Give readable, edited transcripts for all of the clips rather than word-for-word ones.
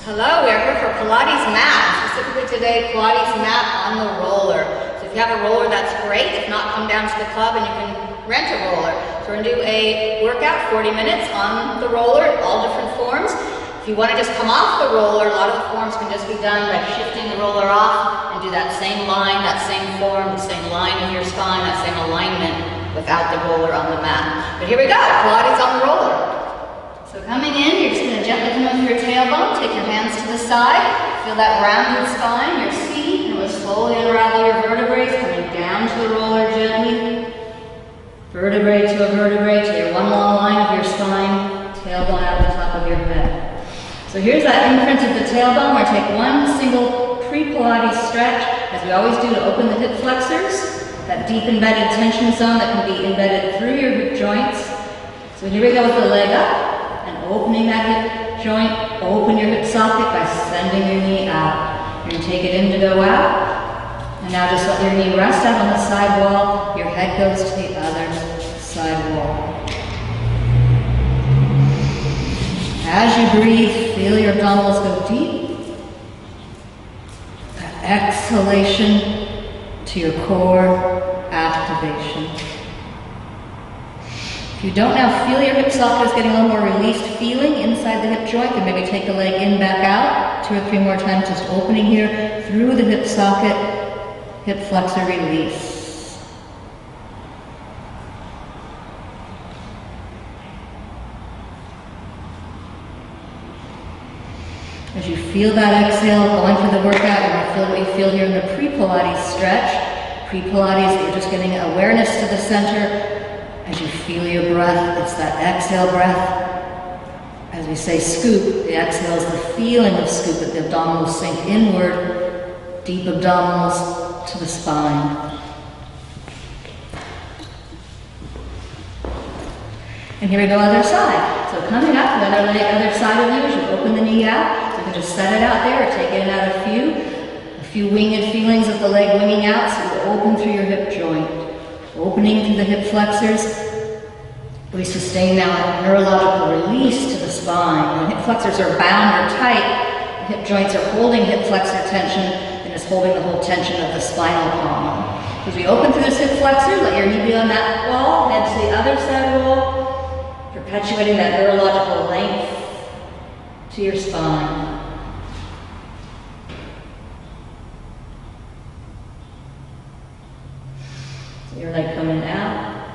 Hello, we are here for Pilates mat. Specifically today, Pilates mat on the roller. So if you have a roller, that's great. If not, come down to the club and you can rent a roller. So we're going to do a workout, 40 minutes on the roller, all different forms. If you want to just come off the roller, a lot of the forms can just be done by shifting the roller off and do that same line, that same form, the same line of your spine, that same alignment without the roller on the mat. But here we go, Pilates on the roller. So coming in, you're just going to gently come up with your tailbone, take your hands to the side, feel that rounded spine, your seat, and we'll slowly unravel your vertebrae, coming down to the roller gently. Vertebrae to a vertebrae, to your one long line of your spine, tailbone out the top of your head. So here's that imprint of the tailbone. We're going to take one single pre-Pilates stretch, as we always do, to open the hip flexors, that deep embedded tension zone that can be embedded through your hip joints. So here we go with the leg up. Opening that hip joint, open your hip socket by sending your knee out. You're going to take it in to go out. And now just let your knee rest out on the side wall. Your head goes to the other side wall. As you breathe, feel your abdominals go deep. That exhalation to your core activation. If you don't now feel your hip socket is getting a little more released feeling inside the hip joint, then maybe take the leg in, back out, 2 or 3 more times, just opening here through the hip socket, hip flexor release. As you feel that exhale going through the workout, you're going to feel what you feel here in the pre-Pilates stretch. Pre-Pilates, you're just getting awareness to the center. As you feel your breath, it's that exhale breath. As we say scoop, the exhale is the feeling of scoop, that the abdominals sink inward, deep abdominals to the spine. And here we go, other side. So coming up, the other side of you, as you open the knee out, so you can just set it out there or take it out a few winged feelings of the leg winging out, so you open through your hip joint. Opening through the hip flexors, we sustain now a neurological release to the spine. When hip flexors are bound or tight, the hip joints are holding hip flexor tension and is holding the whole tension of the spinal column. So as we open through this hip flexor, let your knee be on that wall, head to the other side wall, perpetuating that neurological length to your spine. Your leg coming out.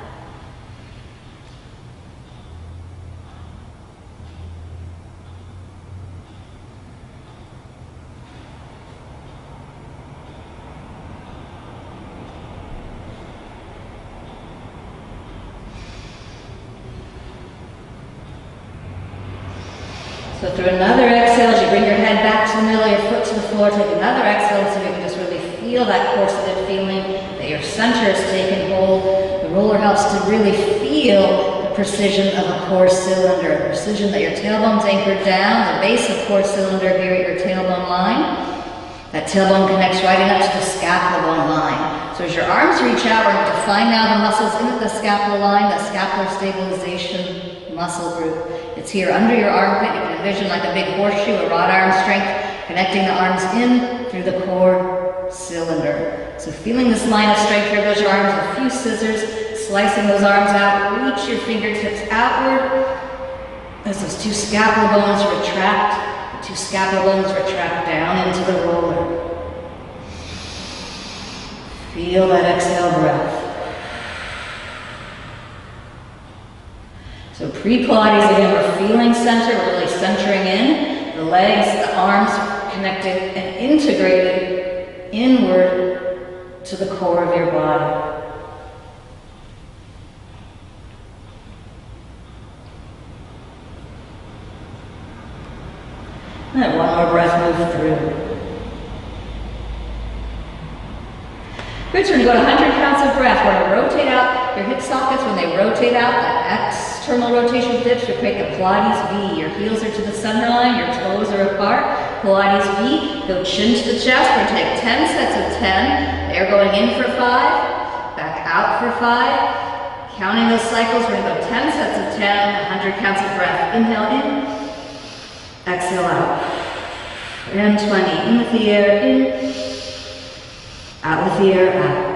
So through another exhale, as you bring your head back to the middle, your foot to the floor, take another exhale so you can just really feel that core-seated feeling that your center is taking hold. The roller helps to really feel the precision of a core cylinder, the precision that your tailbone's anchored down, the base of core cylinder here at your tailbone line. That tailbone connects right in up to the scapular bone line. So as your arms reach out, we're going to define now the muscles in the scapular line, that scapular stabilization muscle group. It's here under your armpit. You can envision like a big horseshoe, a wrought iron strength, connecting the arms in through the core cylinder. So feeling this line of strength, here goes your arms, a few scissors, slicing those arms out, reach your fingertips outward as those 2 scapular bones retract, the 2 scapular bones retract down into the roller. Feel that exhale breath. So pre-Pilates, again, we're feeling center, we're really centering in. The legs, the arms connected and integrated inward to the core of your body. And one more breath, move through. Good, so we're going to go to 100 counts of breath. We're going to rotate out your hip sockets. When they rotate out, that external rotation dips, you create the Pilates V. Your heels are to the center line, your toes are apart. Pilates V, go chin to the chest. We're going to take 10 sets of 10. They're going in for 5, back out for 5. Counting those cycles, we're going to go 10 sets of 10, 100 counts of breath. Inhale in, exhale out. And 20. In with the air, in. Out with the air, out.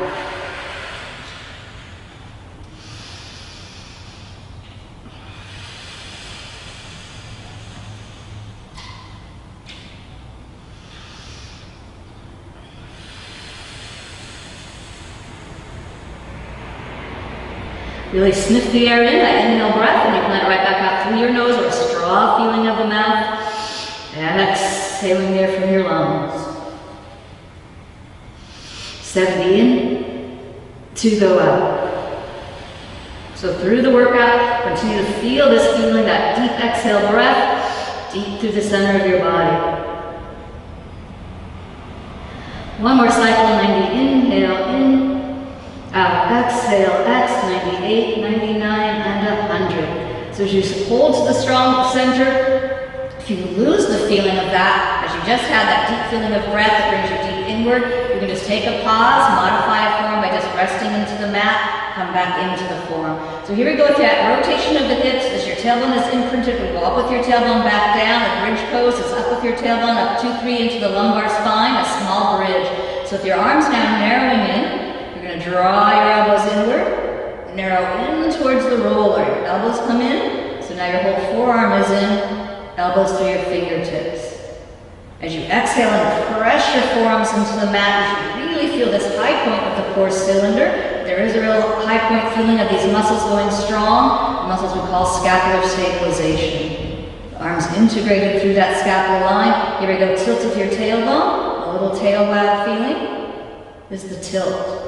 Really sniff the air in, that inhale breath, and you can let it right back out through your nose or a straw feeling of the mouth. And exhaling there from your lungs. 70 in, 2 go out. So through the workout, continue to feel this feeling, that deep exhale breath, deep through the center of your body. One more cycle, 90, inhale in. Out, exhale, X, 98, 99, and 100. So as you hold to the strong center, if you lose the feeling of that, as you just had that deep feeling of breath that brings you deep inward, you can just take a pause, modify a form by just resting into the mat, come back into the form. So here we go with that rotation of the hips. As your tailbone is imprinted, we go up with your tailbone, back down. The bridge pose is up with your tailbone, up 2, 3 into the lumbar spine, a small bridge. So with your arms now narrowing in, draw your elbows inward, narrow in towards the roller. Your elbows come in, so now your whole forearm is in, elbows through your fingertips. As you exhale and press your forearms into the mat, you should really feel this high point of the core cylinder. There is a real high point feeling of these muscles going strong, muscles we call scapular stabilization. The arms integrated through that scapular line. Here we go, tilt of your tailbone, a little tail wag feeling is the tilt.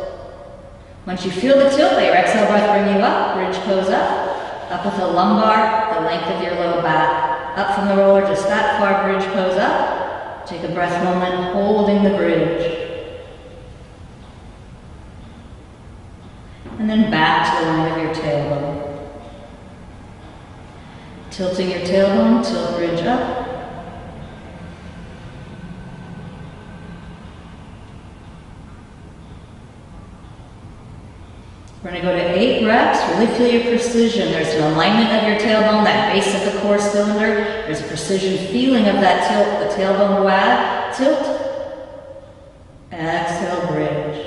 Once you feel the tilt, let your exhale breath bring you up, bridge pose up with the lumbar, the length of your low back. Up from the roller, just that far, bridge pose up. Take a breath moment, holding the bridge. And then back to the line of your tailbone. Tilting your tailbone, tilt bridge up. We're going to go to 8 reps. Really feel your precision. There's an alignment of your tailbone, that base of the core cylinder. There's a precision feeling of that tilt, the tailbone wag, tilt, exhale, bridge.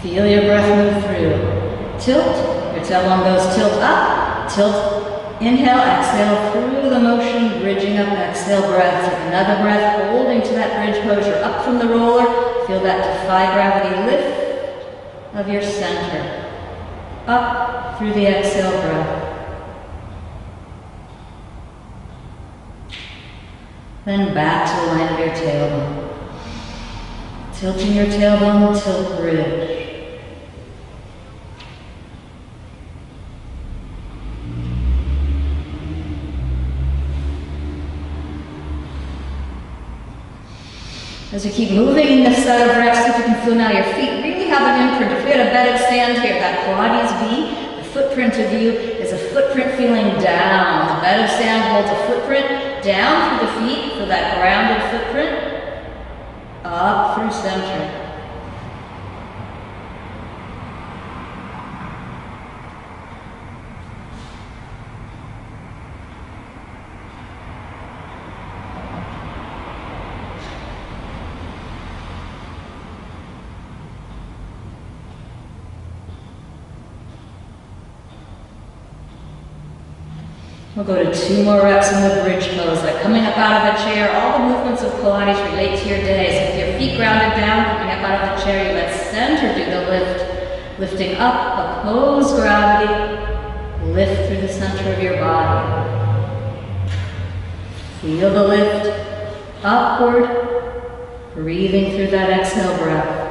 Feel your breath move through. Tilt, your tailbone goes tilt up, tilt, inhale, exhale through the motion, bridging up, exhale, breath. Take another breath, holding to that bridge pose. You're up from the roller. Feel that defy gravity lift of your center. Up through the exhale breath. Then back to the line of your tailbone. Tilting your tailbone, tilt, bridge. As you keep moving in this set of reps, see if you can feel now your feet really have an imprint. If we had a bedded stand here, that Pilates V, the footprint of you is a footprint feeling down. The bedded stand holds a footprint down through the feet for that grounded footprint, up through center. We'll go to 2 more reps in the bridge pose, like coming up out of a chair. All the movements of Pilates relate to your day. So with your feet grounded down, coming up out of the chair, you let center do the lift. Lifting up, oppose gravity, lift through the center of your body. Feel the lift, upward, breathing through that exhale breath.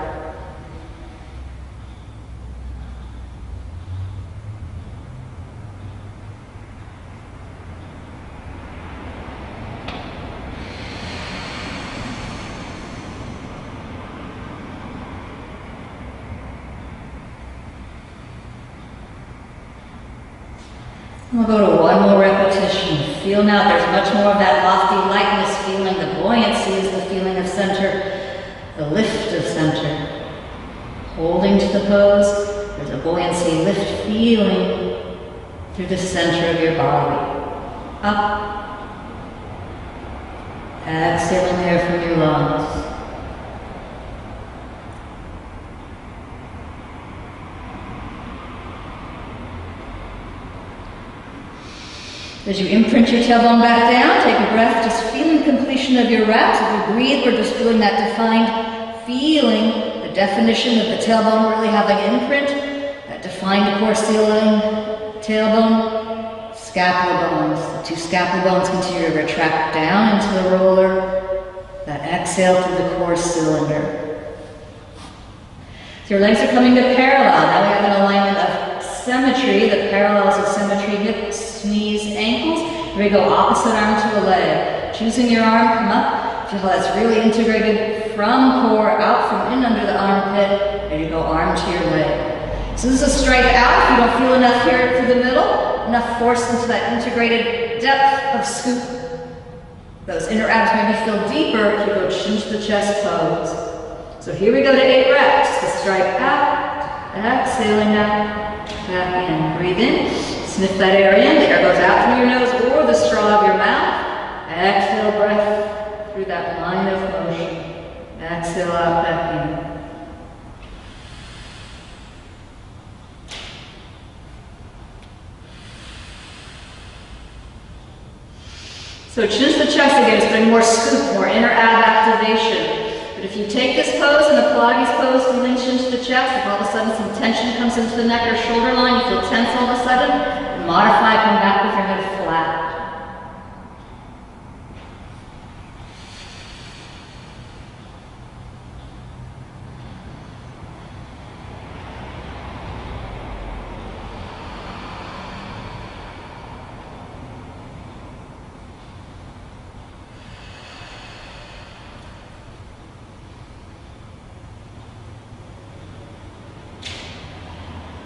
We'll go to 1 more repetition. feel now there's much more of that lofty lightness feeling. The buoyancy is the feeling of center, the lift of center. Holding to the pose, there's a buoyancy, lift feeling through the center of your body. Up. Exhaling air from your lungs. As you imprint your tailbone back down, take a breath, just feeling completion of your reps. If you breathe, we're just feeling that defined feeling, the definition of the tailbone really having imprint, that defined core ceiling, tailbone, scapular bones. The two scapular bones continue to retract down into the roller, that exhale through the core cylinder. So your legs are coming to parallel. Now we have an alignment of symmetry, the parallels of symmetry, hips, knees, ankles. Here we go, opposite arm to a leg. Choosing your arm, come up. Feel how that's really integrated from core, out from in under the armpit. There you go, arm to your leg. So this is a straight out. If you don't feel enough here through the middle, enough force into that integrated depth of scoop. Those inner abs maybe feel deeper if you go chin to the chest pose. So here we go to 8 reps. The strike out, exhaling out, back in. Breathe in, sniff that air in. The air goes out through your nose or the straw of your mouth. Exhale, breath through that line of motion. Exhale out, back in. So chin to the chest again, just bring more scoop, more inner ab activation. But if you take this pose and the Pilates pose, feeling chin to the chest, if all of a sudden some tension comes into the neck or shoulder line, you feel tense all of a sudden, modify, come back with your head flat.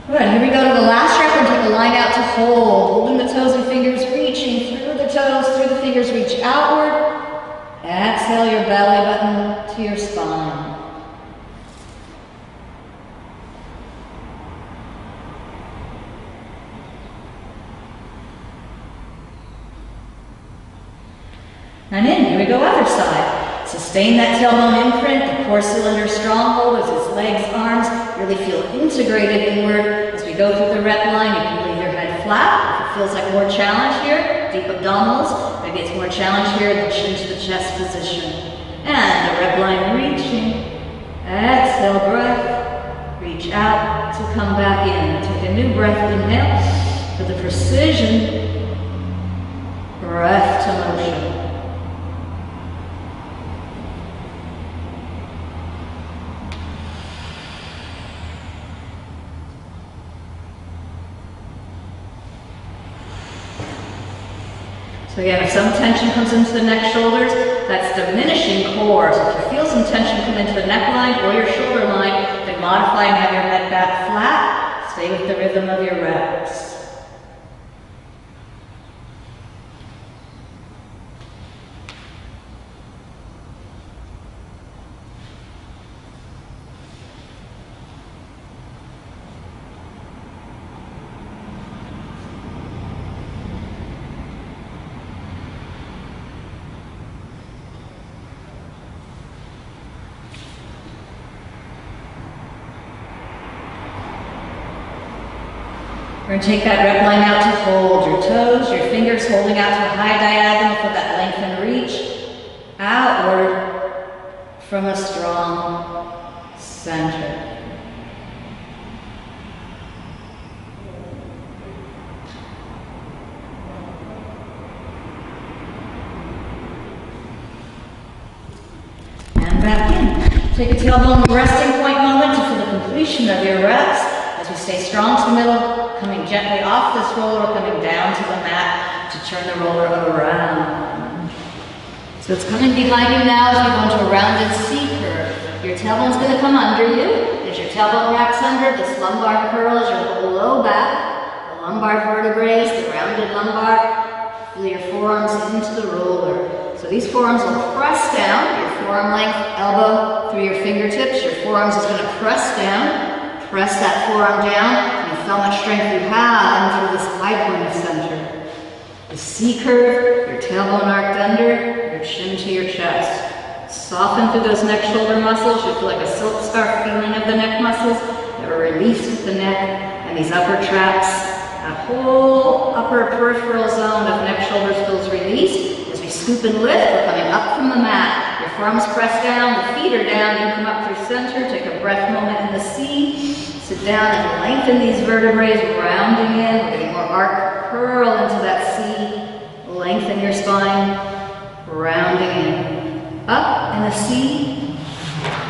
Good, here we go to the last rep and take a line out to hold. Holding the toes and fingers, reaching through the toes, through the fingers, reach outward. Exhale your belly button to your spine. And in, here we go, other side. Sustain that tailbone imprint, the core cylinder stronghold as his legs, arms really feel integrated inward. As we go through the rep line, you can leave your head flat. If it feels like more challenge here, deep abdominals. Maybe it's more challenge here, the chin to the chest position. And the rep line reaching. Exhale, breath. Reach out to come back in. Take a new breath, inhale. For the precision, breath to motion. So again, if some tension comes into the neck, shoulders, that's diminishing core. So if you feel some tension come into the neckline or your shoulder line, then modify and have your head back flat. Stay with the rhythm of your reps. We're going to take that rep line out to hold your toes, your fingers holding out to a high diagonal for that length and reach outward from a strong center. And back in. Take a tailbone resting point moment to feel the completion of your reps. As we stay strong to the middle, coming gently off this roller, coming down to the mat to turn the roller around. So it's coming behind you now as we go into a rounded C curve. Your tailbone's going to come under you. As your tailbone racks under, this lumbar curl is your whole low back. The lumbar vertebrae, the rounded lumbar, Feel your forearms into the roller. So these forearms will press down, your forearm length, elbow through your fingertips. Your forearms is going to press down. Press that forearm down. You feel how much strength you have into this high point of center. The C curve, your tailbone arced under, your chin to your chest. Soften through those neck shoulder muscles. You feel like a silk scarf feeling of the neck muscles that are released with the neck and these upper traps. That whole upper peripheral zone of neck shoulders feels released. As we scoop and lift, we're coming up from the mat. Your forearms press down, the feet are down. You come up through center, take a breath moment in the C. Sit down and lengthen these vertebrae, rounding in. We're getting more arc, curl into that C. Lengthen your spine, rounding in. Up in the C,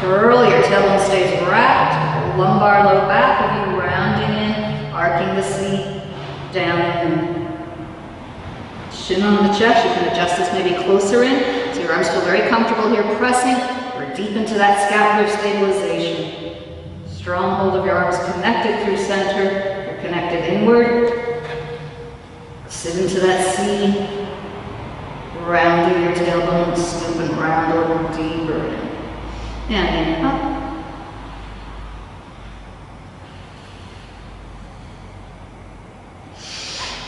curl, your tailbone stays wrapped, lumbar low back with you rounding in, arcing the C, down in. Chin on the chest, you can adjust this maybe closer in, so your arms feel very comfortable here pressing. We're deep into that scapular stabilization. Strong hold of your arms connected through center, you're connected inward. Sit into that C. Rounding your tailbone, scooping round a little deeper in. And up.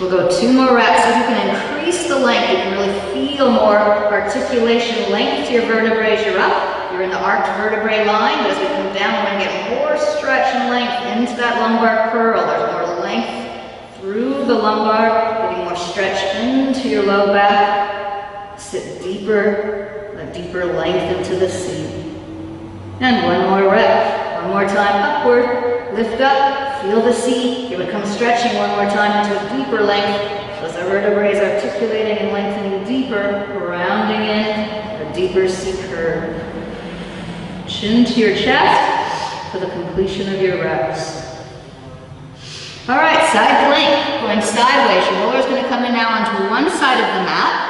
We'll go 2 more reps. If you can increase the length, you can really feel more articulation length to your vertebrae as you're up. You're in the arched vertebrae line, but as we come down, we're going to get more stretch and length into that lumbar curl. There's more length through the lumbar, getting more stretch into your low back. Sit deeper, a deeper length into the C. And 1 more rep. 1 more time upward, lift up, feel the C. Here we come stretching 1 more time into a deeper length. As our vertebrae is articulating and lengthening deeper, rounding in a deeper C curve. Chin to your chest for the completion of your reps. All right, side plank, going sideways. Your roller is going to come in now onto one side of the mat.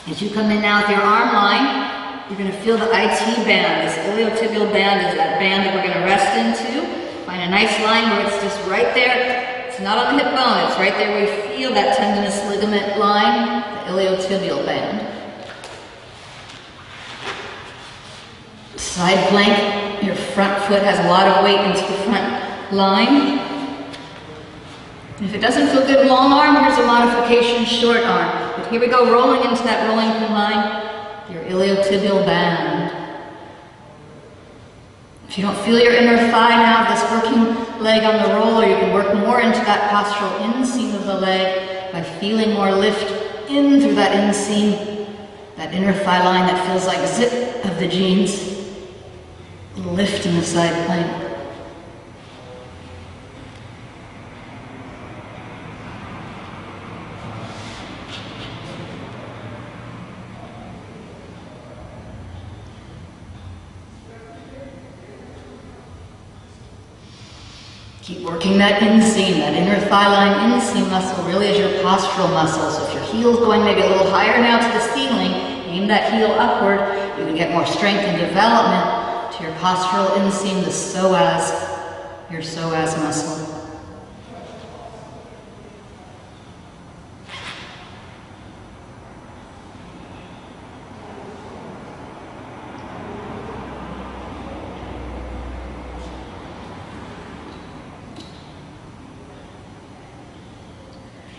As you come in now with your arm line, you're going to feel the IT band. This iliotibial band is that band that we're going to rest into. Find a nice line where it's just right there. It's not on the hip bone, it's right there where you feel that tendinous ligament line, the iliotibial band. Side plank, your front foot has a lot of weight into the front line. If it doesn't feel good long arm, here's a modification short arm. But here we go, rolling into that rolling pin line, your iliotibial band. If you don't feel your inner thigh now, this working leg on the roller, you can work more into that postural inseam of the leg by feeling more lift in through that inseam, that inner thigh line that feels like zip of the jeans. Lift in the side plank. Keep working that inseam, that inner thigh line inseam muscle really is your postural muscle. So if your heel's going maybe a little higher now to the ceiling, aim that heel upward, you can get more strength and development to your postural inseam, the psoas, your psoas muscle.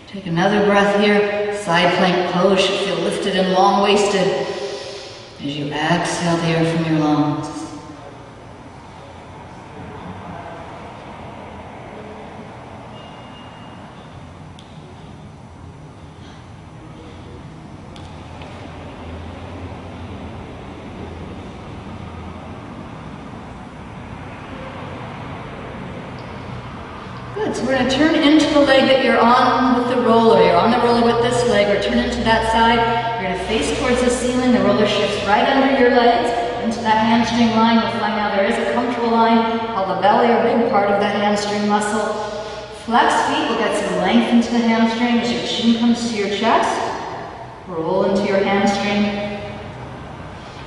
Take another breath here. Side plank pose should feel lifted and long-waisted as you exhale the air from your lungs. Good, so we're going to turn into the leg that you're on with the roller. You're on the roller with this leg, or turn into that side. You're going to face towards the ceiling. The roller shifts right under your legs into that hamstring line. You'll find now there is a comfortable line called the belly, or big part of the hamstring muscle. Flex feet, we'll get some length into the hamstring as your chin comes to your chest. Roll into your hamstring.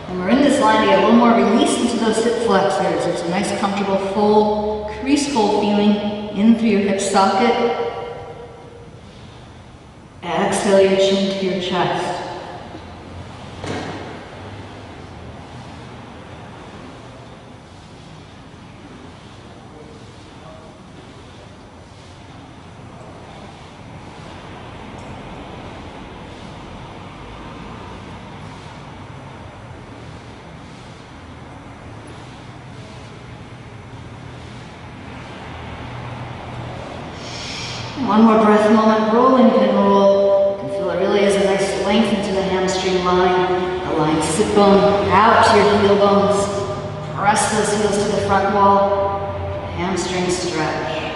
And we're in this line to get a little more release into those hip flexors. It's a nice, comfortable, full, crease fold feeling in through your hip socket. Exhale. exhale your chin to your chest. One more breath moment, rolling pin roll. You can feel it really is a nice length into the hamstring line. Align sit bone out to your heel bones. Press those heels to the front wall. Hamstring stretch.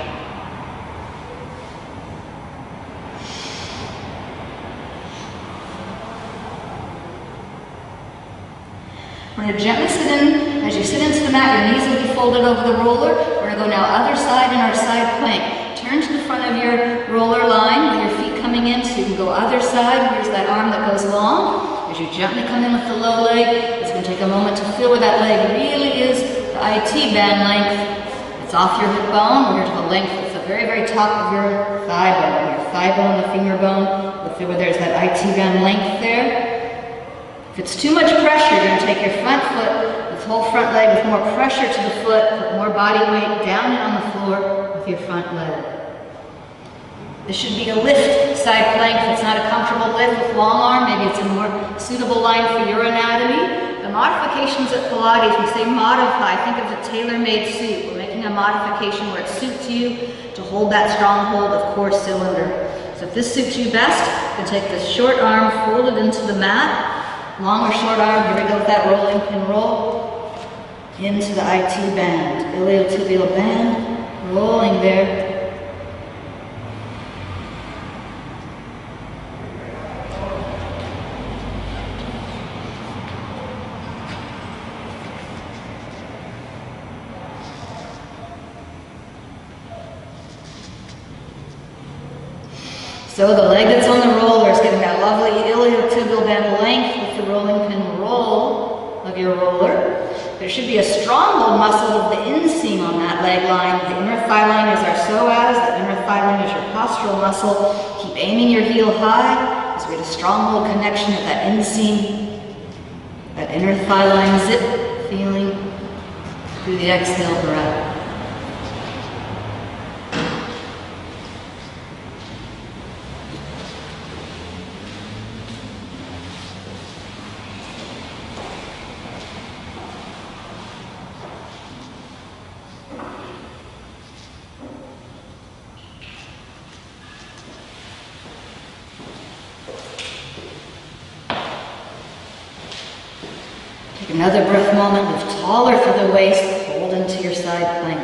We're going to gently sit in. As you sit into the mat, your knees will be folded over the roller. We're going to go now other side in our side plank. Turn to the front of your roller line with your feet coming in so you can go other side. Here's that arm that goes long. As you gently come in with the low leg, it's going to take a moment to feel where that leg really is. The IT band length. It's off your hip bone. We're here to the length. It's the very, very top of your thigh bone. Your thigh bone, the finger bone. Look where there's that IT band length there. If it's too much pressure, you're going to take your front foot, this whole front leg with more pressure to the foot, put more body weight down and on the floor with your front leg. This should be a lift side plank. If it's not a comfortable lift with long arm, maybe it's a more suitable line for your anatomy. The modifications at Pilates, we say modify. Think of a tailor-made suit. We're making a modification where it suits you to hold that strong hold of core cylinder. So if this suits you best, you can take this short arm, fold it into the mat. Long or short arm, here we go with that rolling pin roll into the IT band, iliotibial band, rolling there. So the leg that's on the roller is getting that lovely iliotibial band length with the rolling pin roll of your roller. There should be a stronghold muscle of the inseam on that leg line. The inner thigh line is our psoas, the inner thigh line is your postural muscle. Keep aiming your heel high as we get a stronghold connection at that inseam, that inner thigh line zip feeling through the exhale breath. Take another breath moment, lift taller through the waist, fold into your side plank.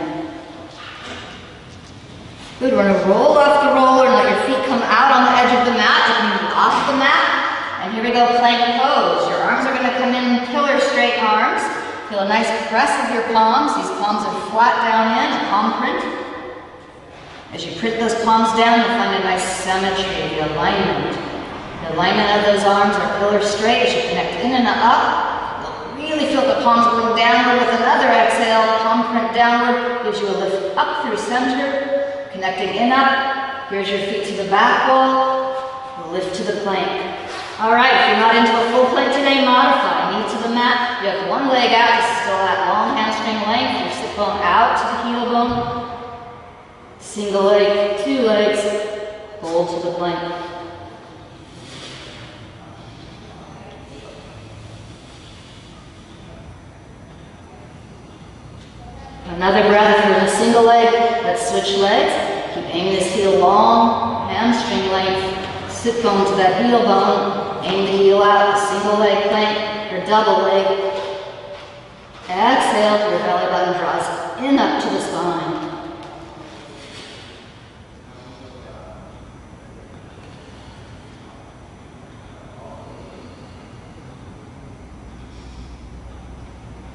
Good, we're going to roll off the roller and let your feet come out on the edge of the mat. You can move off the mat. And here we go, plank pose. Your arms are going to come in pillar straight arms. Feel a nice press of your palms. These palms are flat down in, a palm print. As you print those palms down, you'll find a nice symmetry, the alignment. The alignment of those arms are pillar straight as you connect in and up. Really feel the palms going downward with another exhale. Palm print downward gives you a lift up through center. Connecting in up. Here's your feet to the back wall. Lift to the plank. All right, if you're not into a full plank today, modify. Knee to the mat. You have one leg out. This is still that long hamstring length. Your sit bone out to the heel bone. Single leg, two legs. Hold to the plank. Another breath. If you're in a single leg, let's switch legs. Keep aiming this heel long, hamstring length. Sit bone to that heel bone. Aim the heel out, single leg plank or double leg. Exhale, your belly button draws in up to the spine.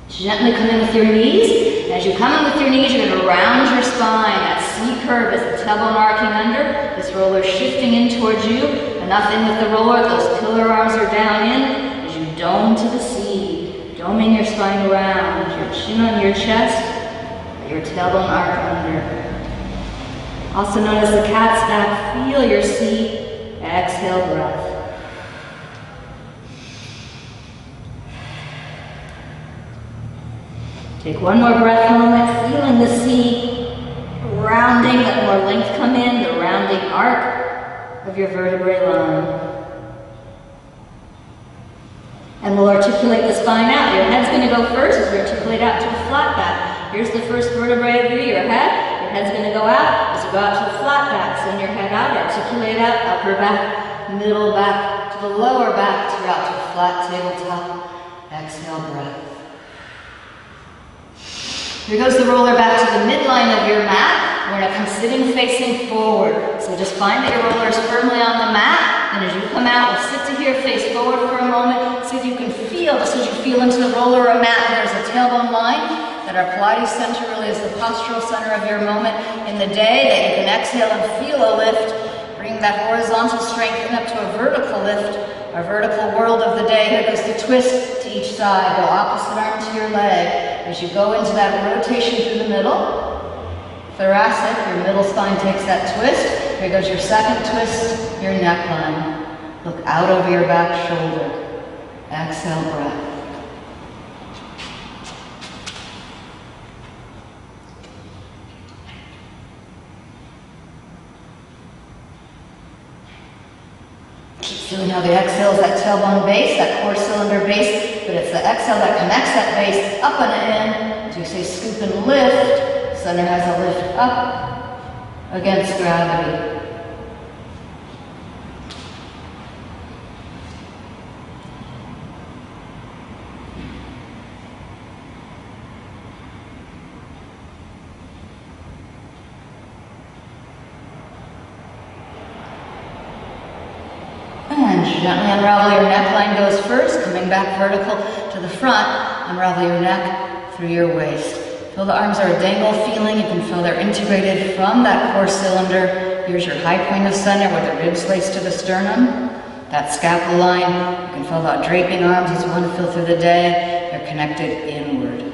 Gently come in with your knees. As you come in with your knees, you're going to round your spine. That C curve is the tailbone arcing under. This roller shifting in towards you. Enough in with the roller. Those pillar arms are down in. As you dome to the C. Doming your spine around. Your chin on your chest. Your tailbone arc under. Also known as the cat's back. Feel your C. exhale, breath. Take one more breath moment, feeling the C rounding, let more length come in, the rounding arc of your vertebrae line. And we'll articulate the spine out. Your head's going to go first as we articulate out to a flat back. Here's the first vertebrae of your head. Your head's going to go out as you go out to the flat back. Send your head out, articulate out, upper back, middle back, to the lower back, to out to a flat tabletop. Exhale, breath. Here goes the roller back to the midline of your mat. We're going to come sitting facing forward. So just find that your roller is firmly on the mat. And as you come out, we'll sit to here, face forward for a moment. See if you can feel, just as you feel into the roller or mat, there's a tailbone line. That our Pilates center really is the postural center of your moment in the day. That you can exhale and feel a lift. Bring that horizontal strength in up to a vertical lift. Our vertical world of the day. Here goes the twist to each side. Go opposite arm to your leg. As you go into that rotation through the middle, thoracic, your middle spine takes that twist. Here goes your second twist, your neckline. Look out over your back shoulder. Exhale, breath. Keep feeling how the exhale is that tailbone base, that core cylinder base, but it's the exhale that connects that base up and in. As you say, scoop and lift. Center has a lift up against gravity. And gently unravel your neckline goes first, coming back vertical to the front. Unravel your neck through your waist. Feel the arms are a dangle feeling. You can feel they're integrated from that core cylinder. Here's your high point of center where the ribs lace to the sternum. That scapula line, you can feel that draping arms as you want to feel through the day. They're connected inward.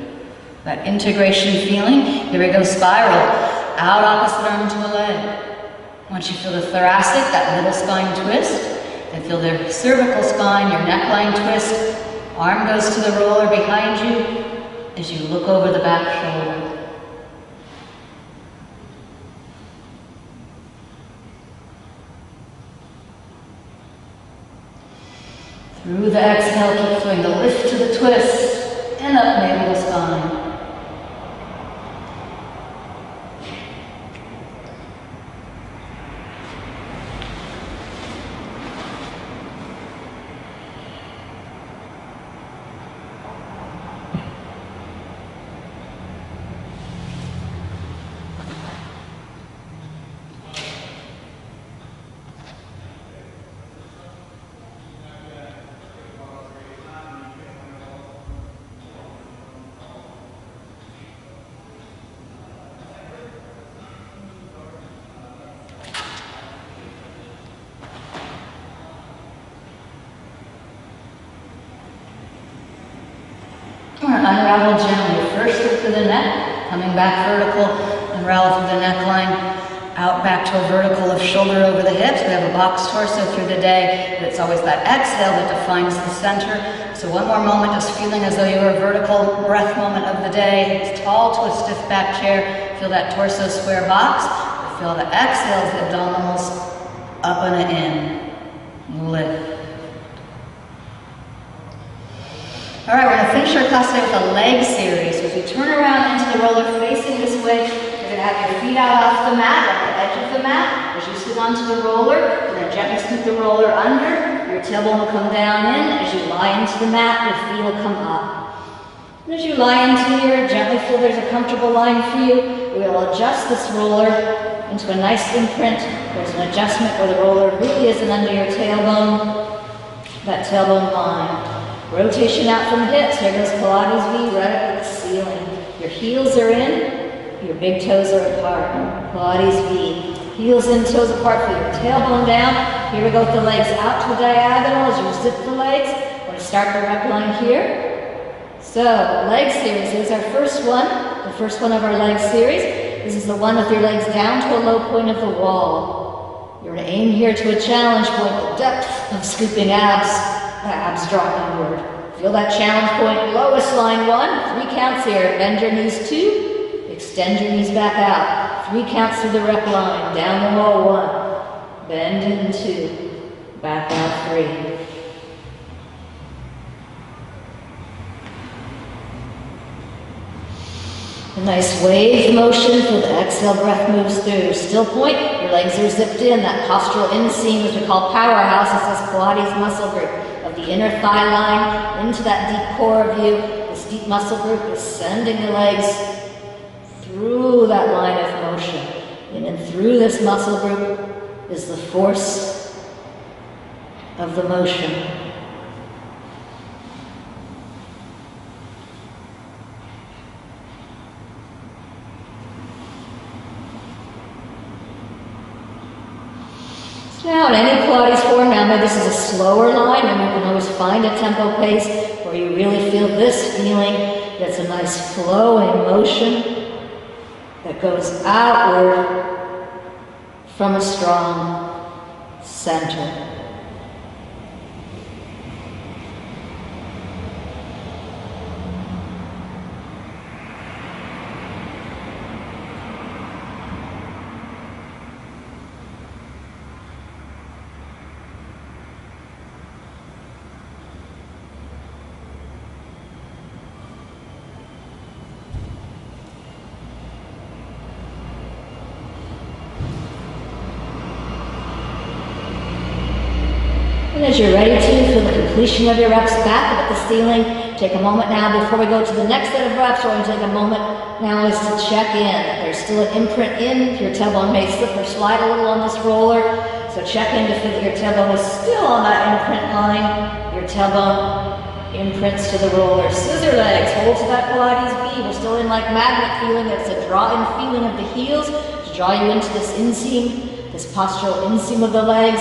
That integration feeling. Here we go, spiral. Out opposite arm to a leg. Once you feel the thoracic, that middle spine twist. Then feel the cervical spine, your neckline twist. Arm goes to the roller behind you as you look over the back shoulder. Through the exhale, keep feeling the lift to the twist and up navel to spine. Unravel gently, first look through the neck, coming back vertical, unravel through the neckline, out back to a vertical of shoulder over the hips. We have a box torso through the day, but it's always that exhale that defines the center. So one more moment, just feeling as though you were a vertical breath moment of the day. It's tall to a stiff back chair. Feel that torso square box. Feel the exhales, the abdominals up and in. Lift. All right, we're going to finish our class today with a leg series. So as we turn around into the roller facing this way, you're going to have your feet out off the mat, at the edge of the mat. As you sit onto the roller, you're going to gently scoop the roller under. Your tailbone will come down in. As you lie into the mat, your feet will come up. And as you lie into here, gently feel there's a comfortable line for you. We'll adjust this roller into a nice imprint. There's an adjustment where the roller really isn't under your tailbone, that tailbone line. Rotation out from the hips. Here goes Pilates V, right up at the ceiling. Your heels are in, your big toes are apart. Pilates V. Heels in, toes apart, feel your tailbone down. Here we go with the legs out to a diagonal as you zip the legs. We're going to start the rep line here. So, leg series is our first one, the first one of our leg series. This is the one with your legs down to a low point of the wall. You're going to aim here to a challenge point, the depth of scooping abs. The abs draw inward. Feel that challenge point, lowest line 1. 3 counts here. Bend your knees 2. Extend your knees back out. 3 counts through the rep line. Down the wall 1. Bend in 2. Back out 3. A nice wave motion. Feel the exhale breath moves through. Still point. Your legs are zipped in. That postural inseam, which we call powerhouse, is this Pilates muscle group of the inner thigh line into that deep core view. This deep muscle group is sending the legs through that line of motion. And through this muscle group is the force of the motion. Now, in any Pilates form, now maybe this is a slower line, and you can always find a tempo pace where you really feel this feeling. That's a nice flowing motion that goes outward from a strong center. And as you're ready to, feel the completion of your reps back up at the ceiling. Take a moment now before we go to the next set of reps. We're going to take a moment now is to check in. There's still an imprint in. Your tailbone may slip or slide a little on this roller. So check in to feel that your tailbone is still on that imprint line. Your tailbone imprints to the roller. Scissor legs, hold to that Pilates B. We're still in like magnet feeling. There's a draw-in feeling of the heels to draw you into this inseam, this postural inseam of the legs.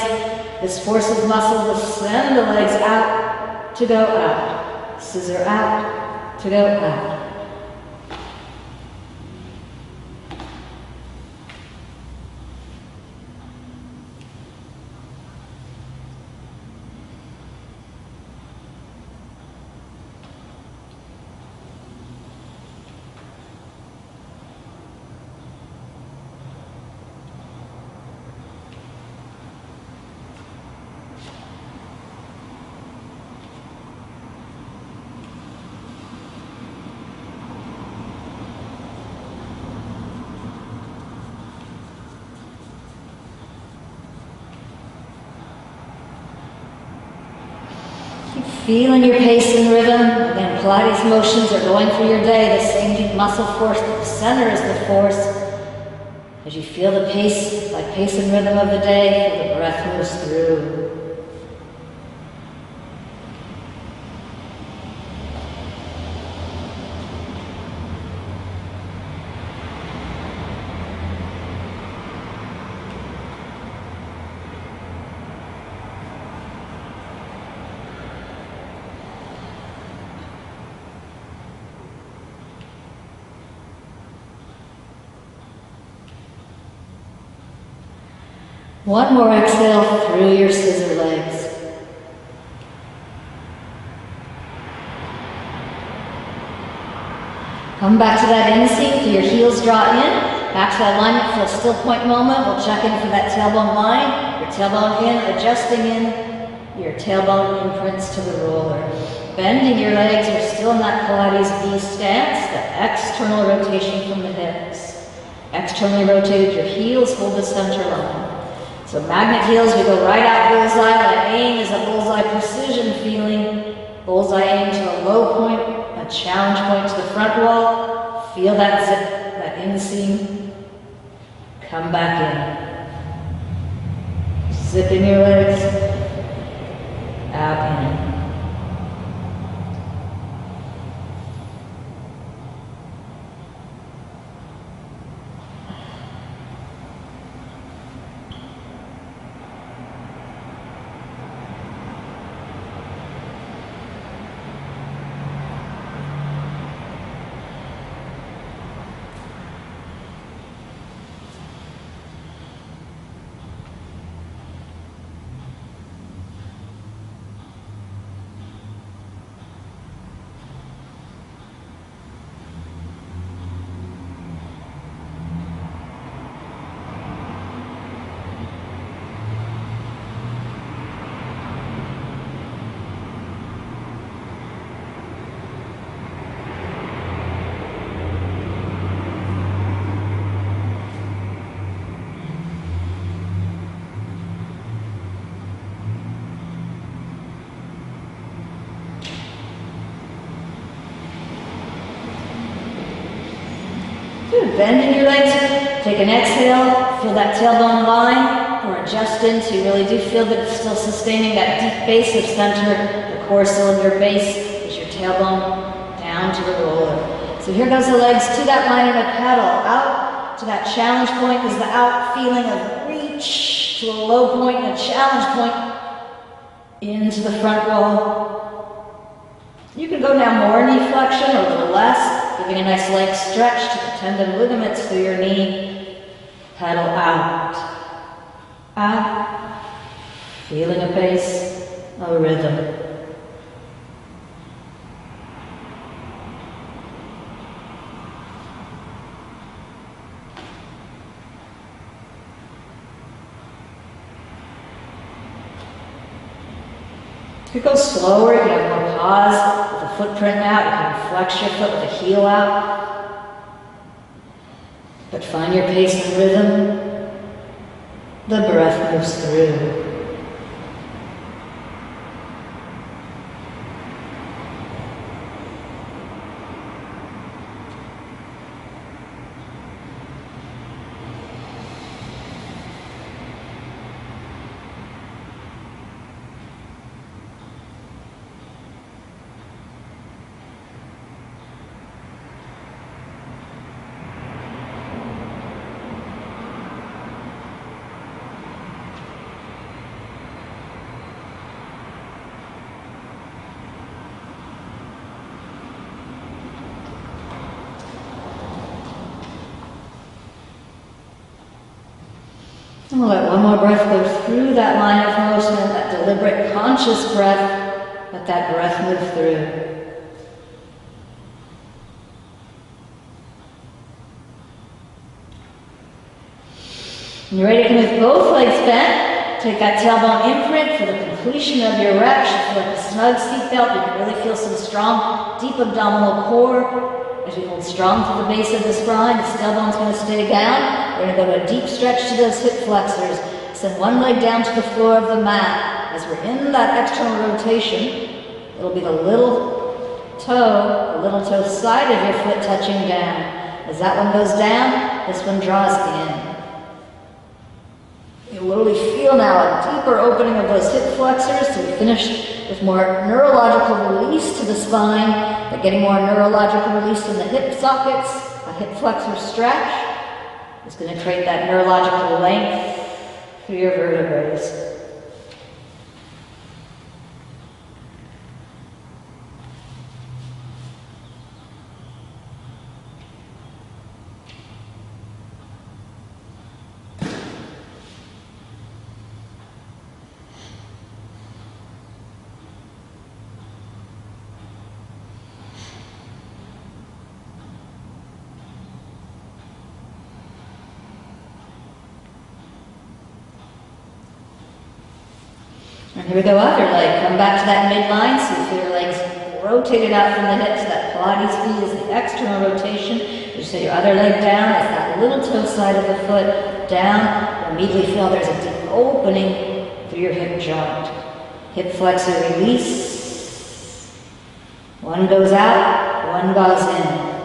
This force of muscle will send the legs out to go out. Scissor out to go out. Feeling your pace and rhythm. Again, Pilates motions are going through your day. The same deep muscle force, but the center is the force. As you feel the pace, like pace and rhythm of the day, feel the breath moves through. One more exhale through your scissor legs. Come back to that inseam, feel your heels draw in. Back to that alignment for a still point moment. We'll check in for that tailbone line. Your tailbone in, adjusting in. Your tailbone imprints to the roller. Bending your legs, you're still in that Pilates B stance. The external rotation from the hips. Externally rotated, your heels hold the center line. So magnet heels, we go right out bullseye. That aim is a bullseye precision feeling. Bullseye aim to a low point, a challenge point to the front wall. Feel that zip, that inseam. Come back in. Zip in your legs. Out in. bending your legs. Take an exhale, feel that tailbone line, or adjust into, really do feel that it's still sustaining that deep base of center, the core still of your base, is your tailbone down to the roller. So here goes the legs to that line of the pedal, out to that challenge point is the out feeling of reach to a low point and a challenge point into the front wall. You can go now more knee flexion or a little less, giving a nice leg stretch to the tendon ligaments through your knee. Pedal out, out, feeling a pace, a rhythm. You could go slower, you can have more pause with the footprint out, you can flex your foot with the heel out. But find your pace and rhythm. The breath moves through. And we'll let one more breath go through that line of motion, that deliberate, conscious breath. Let that breath move through. And you're ready to come with both legs bent. Take that tailbone imprint for the completion of your rep. Should feel like a snug seatbelt. You can really feel some strong, deep abdominal core. As we hold strong to the base of the spine, the tailbone's going to stay down. We're going to go to a deep stretch to those hip flexors. Send one leg down to the floor of the mat. As we're in that external rotation, it'll be the little toe side of your foot touching down. As that one goes down, this one draws in. You'll literally feel now a deeper opening of those hip flexors. So we finish with more neurological release to the spine, but getting more neurological release in the hip sockets. A hip flexor stretch is going to create that neurological length through your vertebrae. And here we go, other leg. Come back to that midline, so you feel your legs rotated out from the hips. That Pilates feet is the external rotation. You set your other leg down as that little toe side of the foot down. You immediately feel there's a deep opening through your hip joint. Hip flexor release. One goes out, one goes in.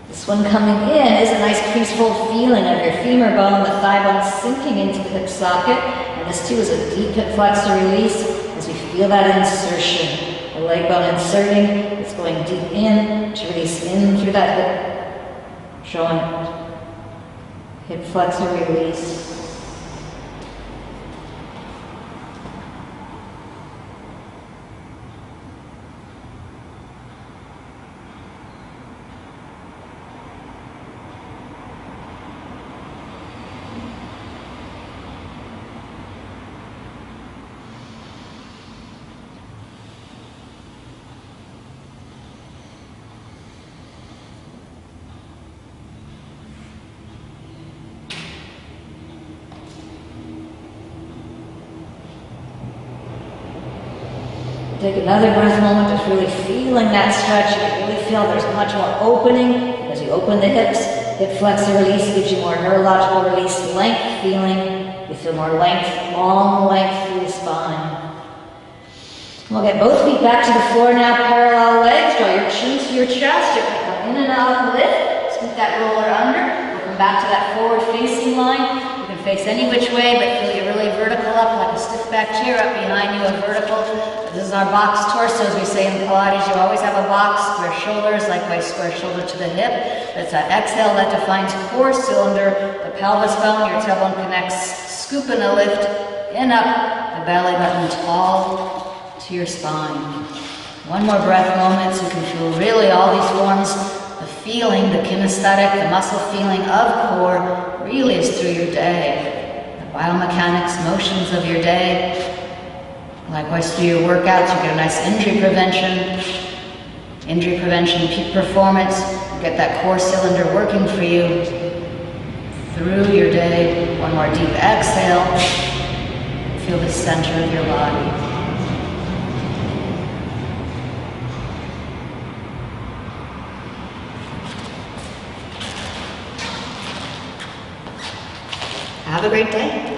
This one coming in is a nice crease fold feeling of your femur bone, the thigh bone sinking into the hip socket. And this too is a deep hip flexor release as we feel that insertion. The leg bone inserting, it's going deep in to release in through that hip joint. Hip flexor release. Take another breath moment, just really feeling that stretch. You can really feel there's much more opening. As you open the hips, hip flexor release gives you more neurological release, length feeling. You feel more length, long length through the spine. We'll get both feet back to the floor now, parallel legs. Draw your chin to your chest. You're going to come in and out lift, scoop that roller under. We'll come back to that forward facing line. You can face any which way, but feel you really vertical up like a stiff back chair up behind you, a vertical. This is our box torso, as we say in Pilates. You always have a box, square shoulders, likewise square shoulder to the hip. That's that exhale that defines core cylinder, the pelvis bone, your tailbone connects, scoop and a lift, in up, the belly button tall to your spine. One more breath moment so you can feel really all these forms. The feeling, the kinesthetic, the muscle feeling of core really is through your day. The biomechanics, motions of your day. Likewise through your workouts, you get a nice injury prevention, peak performance. You get that core cylinder working for you through your day. One more deep exhale. Feel the center of your body. Have a great day.